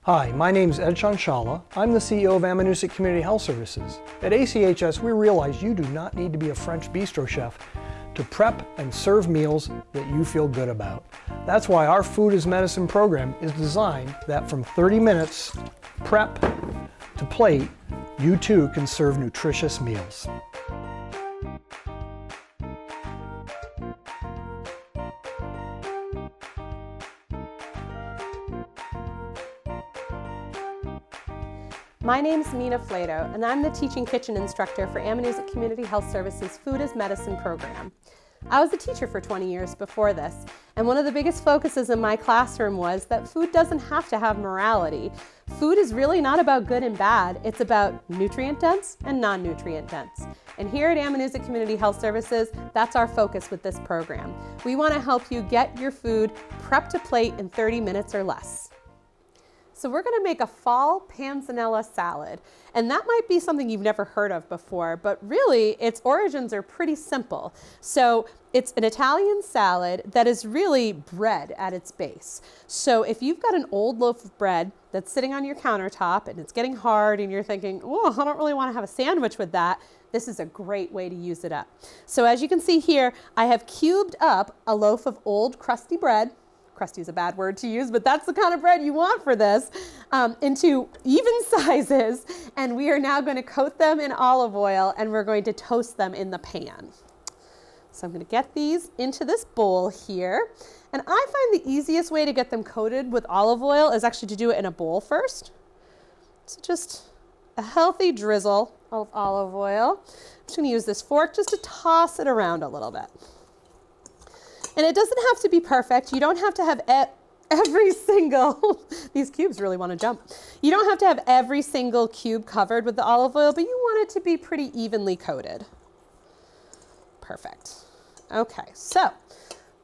Hi, my name's Ed Shanshala. I'm the CEO of Amanuset Community Health Services. At ACHS, we realize you do not need to be a French bistro chef to prep and serve meals that you feel good about. That's why our Food is Medicine program is designed that from 30 minutes prep to plate, you too can serve nutritious meals. My name's Mina Flato, and I'm the teaching kitchen instructor for Amanuset Community Health Services Food is Medicine program. I was a teacher for 20 years before this, and one of the biggest focuses in my classroom was that food doesn't have to have morality. Food is really not about good and bad, it's about nutrient dense and non-nutrient dense. And here at Amanuset Community Health Services, that's our focus with this program. We want to help you get your food prepped to plate in 30 minutes or less. So we're gonna make a fall panzanella salad. And that might be something you've never heard of before, but really its origins are pretty simple. So it's an Italian salad that is really bread at its base. So if you've got an old loaf of bread that's sitting on your countertop and it's getting hard and you're thinking, oh, I don't really wanna have a sandwich with that, this is a great way to use it up. So as you can see here, I have cubed up a loaf of old crusty bread. Crusty is a bad word to use, but that's the kind of bread you want for this, into even sizes. And we are now going to coat them in olive oil and we're going to toast them in the pan. So I'm going to get these into this bowl here. And I find the easiest way to get them coated with olive oil is actually to do it in a bowl first. So just a healthy drizzle of olive oil. I'm just going to use this fork just to toss it around a little bit. And it doesn't have to be perfect. You don't have to have every single, these cubes really want to jump. You don't have to have every single cube covered with the olive oil, but you want it to be pretty evenly coated. Perfect. Okay, so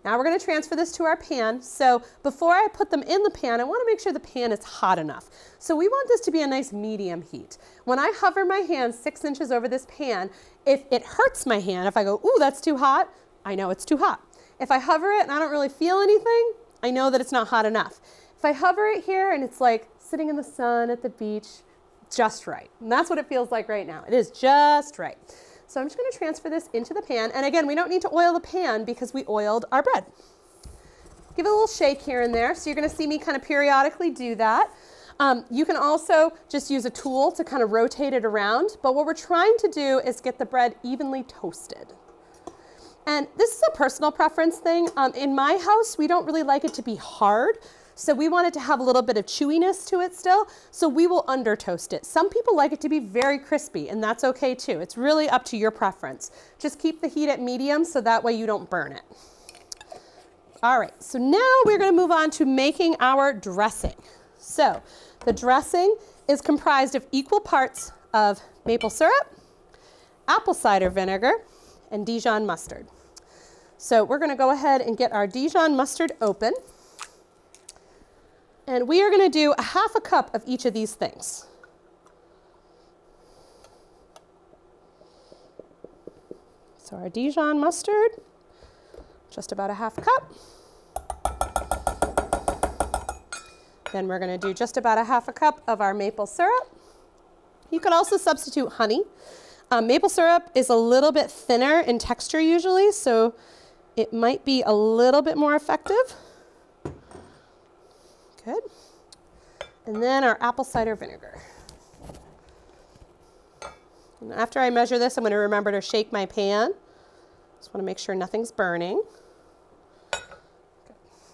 now we're going to transfer this to our pan. So before I put them in the pan, I want to make sure the pan is hot enough. So we want this to be a nice medium heat. When I hover my hand 6 inches over this pan, if it hurts my hand, if I go, ooh, that's too hot, I know it's too hot. If I hover it and I don't really feel anything, I know that it's not hot enough. If I hover it here and it's like sitting in the sun at the beach, just right. And that's what it feels like right now. It is just right. So I'm just going to transfer this into the pan. And again, we don't need to oil the pan because we oiled our bread. Give it a little shake here and there. So you're going to see me kind of periodically do that. You can also just use a tool to kind of rotate it around. But what we're trying to do is get the bread evenly toasted. And this is a personal preference thing. In my house, we don't really like it to be hard. So we want it to have a little bit of chewiness to it still. So we will under toast it. Some people like it to be very crispy, and that's okay too. It's really up to your preference. Just keep the heat at medium so that way you don't burn it. All right, so now we're gonna move on to making our dressing. So the dressing is comprised of equal parts of maple syrup, apple cider vinegar, and Dijon mustard. So we're going to go ahead and get our Dijon mustard open. And we are going to do a half a cup of each of these things. So our Dijon mustard, just about a half cup. Then we're going to do just about a half a cup of our maple syrup. You could also substitute honey. Maple syrup is a little bit thinner in texture usually, so it might be a little bit more effective. Good. And then our apple cider vinegar. And after I measure this, I'm going to remember to shake my pan. Just want to make sure nothing's burning. Okay.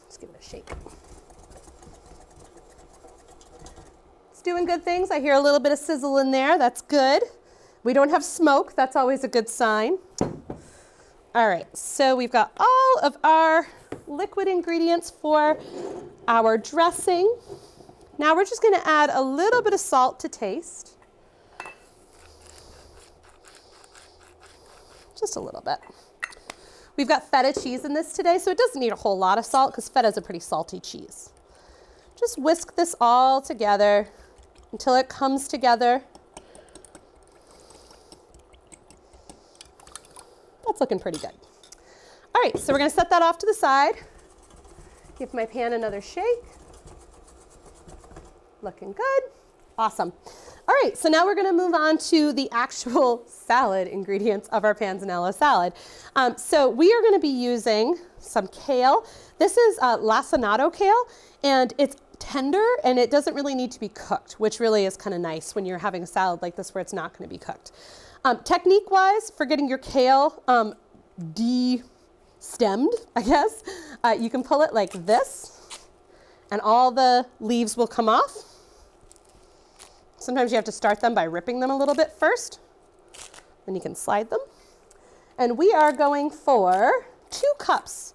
Let's give it a shake. It's doing good things. I hear a little bit of sizzle in there. That's good. We don't have smoke, that's always a good sign. All right, so we've got all of our liquid ingredients for our dressing. Now we're just gonna add a little bit of salt to taste. Just a little bit. We've got feta cheese in this today, so it doesn't need a whole lot of salt because feta is a pretty salty cheese. Just whisk this all together until it comes together. That's looking pretty good. All right, so we're gonna set that off to the side. Give my pan another shake. Looking good. Awesome. All right, so now we're going to move on to the actual salad ingredients of our panzanella salad. So we are going to be using some kale. This is lacinato kale, and it's tender, and it doesn't really need to be cooked, which really is kind of nice when you're having a salad like this where it's not going to be cooked. Technique-wise, for getting your kale de-stemmed, I guess, you can pull it like this, and all the leaves will come off. Sometimes you have to start them by ripping them a little bit first. Then you can slide them. And we are going for 2 cups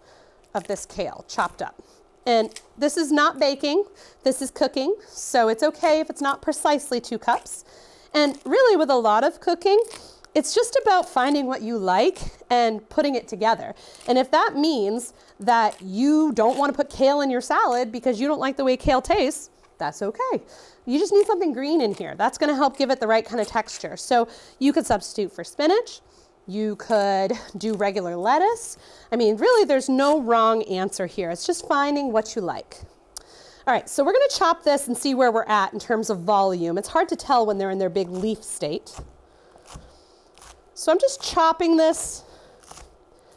of this kale chopped up. And this is not baking, this is cooking, so it's okay if it's not precisely 2 cups. And really with a lot of cooking, it's just about finding what you like and putting it together. And if that means that you don't want to put kale in your salad because you don't like the way kale tastes, that's okay. You just need something green in here. That's going to help give it the right kind of texture. So you could substitute for spinach. You could do regular lettuce. I mean, really, there's no wrong answer here. It's just finding what you like. All right, so we're going to chop this and see where we're at in terms of volume. It's hard to tell when they're in their big leaf state. So I'm just chopping this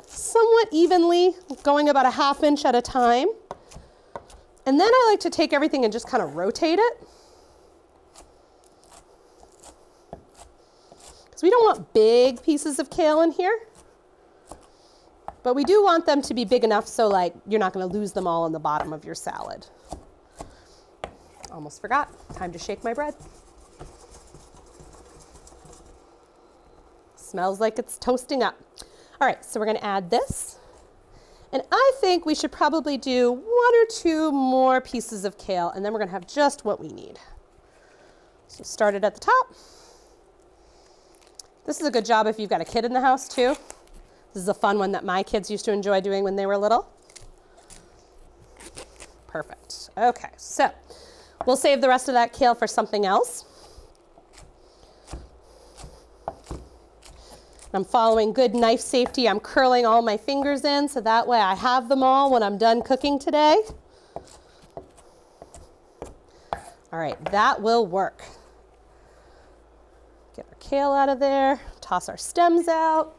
somewhat evenly, going about a ½ inch at a time. And then I like to take everything and just kind of rotate it. Because we don't want big pieces of kale in here. But we do want them to be big enough so like you're not going to lose them all in the bottom of your salad. Almost forgot. Time to shake my bread. Smells like it's toasting up. All right, so we're going to add this. And I think we should probably do 1 or 2 more pieces of kale, and then we're going to have just what we need. So start it at the top. This is a good job if you've got a kid in the house too. This is a fun one that my kids used to enjoy doing when they were little. Perfect. Okay, so we'll save the rest of that kale for something else. I'm following good knife safety. I'm curling all my fingers in so that way I have them all when I'm done cooking today. All right, that will work. Get our kale out of there, toss our stems out.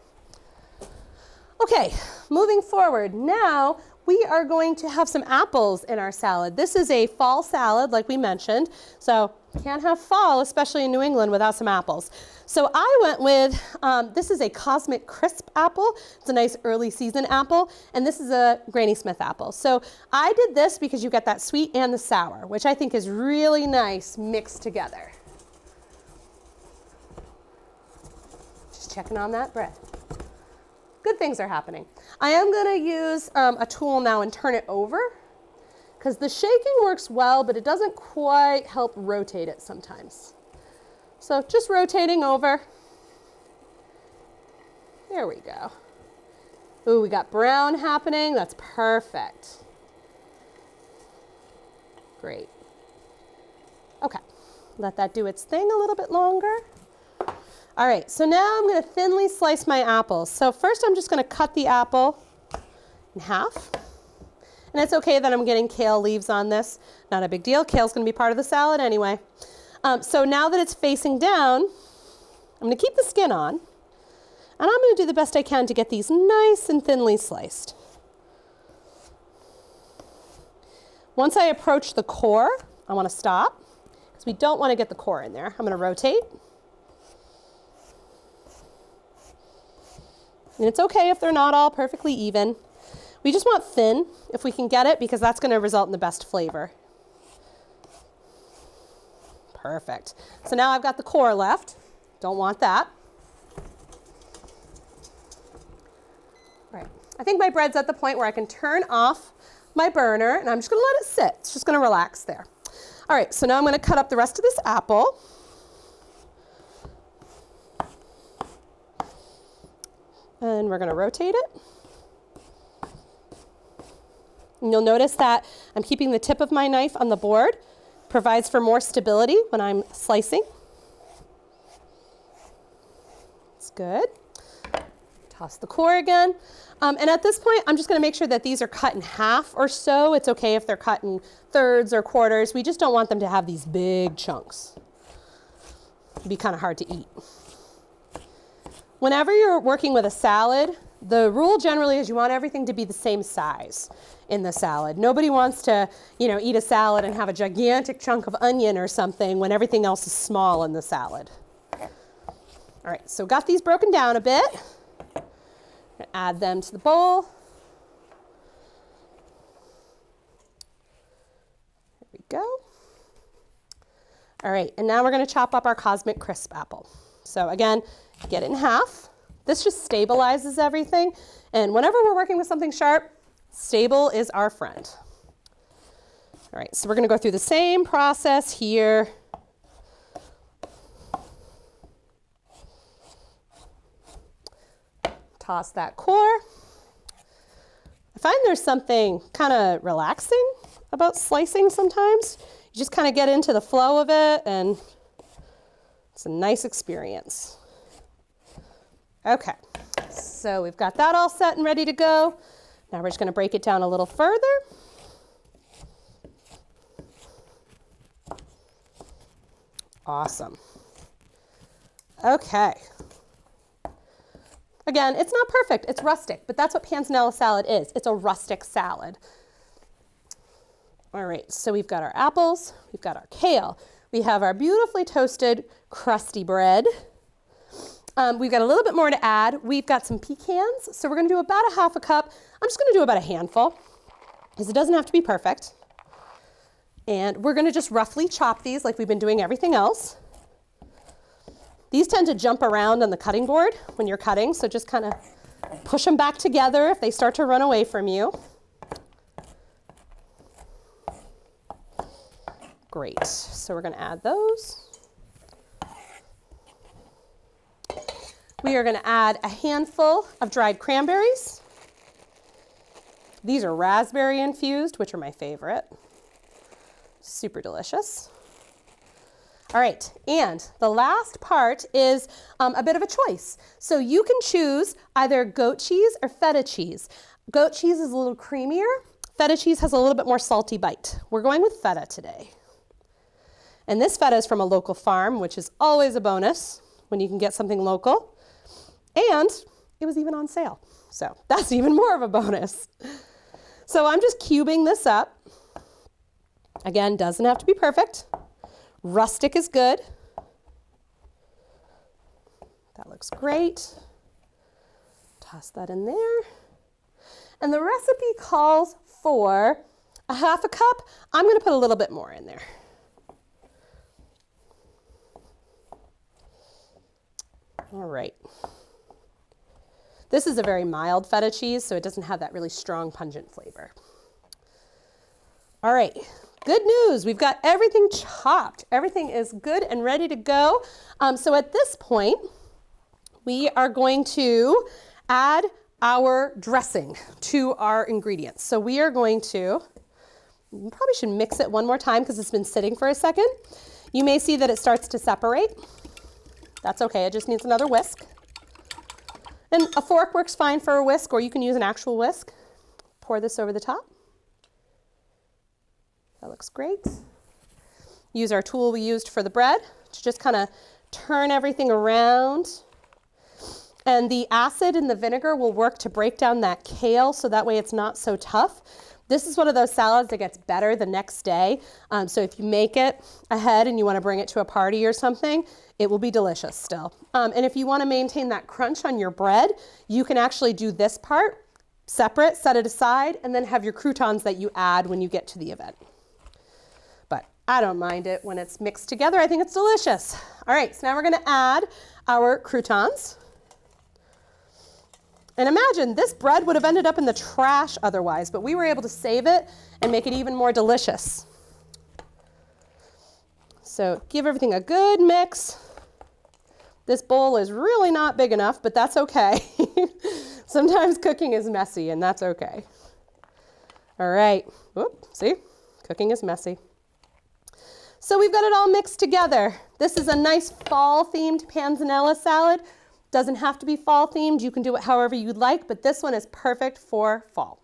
Okay, moving forward. Now we are going to have some apples in our salad. This is a fall salad, like we mentioned. So can't have fall, especially in New England, without some apples. So I went with, this is a Cosmic Crisp apple. It's a nice early season apple. And this is a Granny Smith apple. So I did this because you get that sweet and the sour, which I think is really nice mixed together. Just checking on that bread. Good things are happening. I am going to use a tool now and turn it over because the shaking works well, but it doesn't quite help rotate it sometimes. So just rotating over. There we go. Ooh, we got brown happening. That's perfect. Great. Okay, let that do its thing a little bit longer. All right, so now I'm going to thinly slice my apples. So first I'm just going to cut the apple in half. And it's okay that I'm getting kale leaves on this. Not a big deal. Kale's going to be part of the salad anyway. So now that it's facing down, I'm going to keep the skin on. And I'm going to do the best I can to get these nice and thinly sliced. Once I approach the core, I want to stop because we don't want to get the core in there. I'm going to rotate. And it's okay if they're not all perfectly even. We just want thin if we can get it because that's going to result in the best flavor. Perfect. So now I've got the core left. Don't want that. All right. I think my bread's at the point where I can turn off my burner and I'm just going to let it sit. It's just going to relax there. All right. So now I'm going to cut up the rest of this apple. And we're going to rotate it. And you'll notice that I'm keeping the tip of my knife on the board. Provides for more stability when I'm slicing. It's good. Toss the core again. And at this point, I'm just gonna make sure that these are cut in half or so. It's okay if they're cut in thirds or quarters. We just don't want them to have these big chunks. It'd be kind of hard to eat. Whenever you're working with a salad, the rule generally is you want everything to be the same size in the salad. Nobody wants to, eat a salad and have a gigantic chunk of onion or something when everything else is small in the salad. All right, so got these broken down a bit. Add them to the bowl. There we go. All right, and now we're going to chop up our Cosmic Crisp apple. So again, get it in half. This just stabilizes everything. And whenever we're working with something sharp, stable is our friend. All right, so we're going to go through the same process here. Toss that core. I find there's something kind of relaxing about slicing sometimes. You just kind of get into the flow of it, and it's a nice experience. Okay, so we've got that all set and ready to go. Now we're just going to break it down a little further. Awesome. Okay. Again, it's not perfect, it's rustic, but that's what panzanella salad is. It's a rustic salad. All right, so we've got our apples, we've got our kale, we have our beautifully toasted crusty bread. We've got a little bit more to add. We've got some pecans, so we're gonna do about a half a cup. I'm just gonna do about a handful, because it doesn't have to be perfect. And we're gonna just roughly chop these like we've been doing everything else. These tend to jump around on the cutting board when you're cutting, so just kind of push them back together if they start to run away from you. Great, so we're going to add those. We are going to add a handful of dried cranberries. These are raspberry infused, which are my favorite. Super delicious. All right, and the last part is a bit of a choice. So you can choose either goat cheese or feta cheese. Goat cheese is a little creamier. Feta cheese has a little bit more salty bite. We're going with feta today. And this feta is from a local farm, which is always a bonus when you can get something local. And it was even on sale. So that's even more of a bonus. So I'm just cubing this up. Again, doesn't have to be perfect. Rustic is good. That looks great. Toss that in there. And the recipe calls for a half a cup. I'm going to put a little bit more in there. All right. This is a very mild feta cheese, so it doesn't have that really strong, pungent flavor. All right. Good news, we've got everything chopped. Everything is good and ready to go. So at this point, we are going to add our dressing to our ingredients. So we are going to, you probably should mix it one more time because it's been sitting for a second. You may see that it starts to separate. That's okay, it just needs another whisk. And a fork works fine for a whisk, or you can use an actual whisk. Pour this over the top. That looks great. Use our tool we used for the bread to just kind of turn everything around. And the acid in the vinegar will work to break down that kale so that way it's not so tough. This is one of those salads that gets better the next day. So if you make it ahead and you want to bring it to a party or something, it will be delicious still. And if you want to maintain that crunch on your bread, you can actually do this part separate, set it aside, and then have your croutons that you add when you get to the event. I don't mind it when it's mixed together. I think it's delicious. All right, so now we're gonna add our croutons. And imagine this bread would have ended up in the trash otherwise, but we were able to save it and make it even more delicious. So give everything a good mix. This bowl is really not big enough, but that's okay. Sometimes cooking is messy, and that's okay. All right, whoop, see, cooking is messy. So we've got it all mixed together. This is a nice fall-themed panzanella salad. Doesn't have to be fall themed. You can do it however you'd like, but this one is perfect for fall.